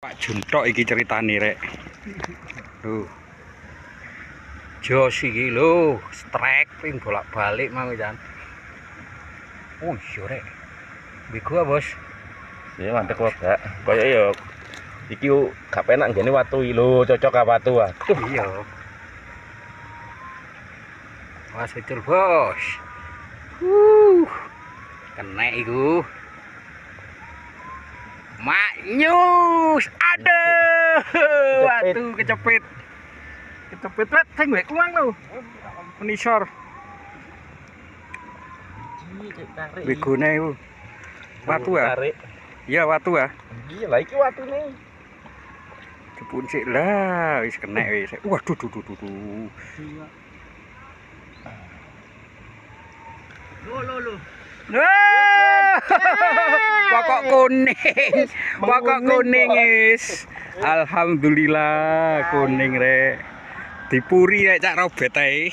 Pak Juntok iki ceritane rek. Lho. Jos iki lho, strike ping bolak-balik mau jan. Oh, iya rek. Bego bos. Ya mantep kok gak. Kaya ya iki gak penak ngene watu iki lho, cocok ka watu ah. Iya. Wah, setul bos. Kena iku. Maknyus, aduh, waduh kecepit, wet, sing gue kuang lo, penisor, begone itu, watu ah, iya watu ah, iya lah iki watu nih, cepun sih lah, wis kena wis, waduh, lo. Pokok kuning is. Alhamdulillah kuning rek. Dipuri rek Cak Robet ae.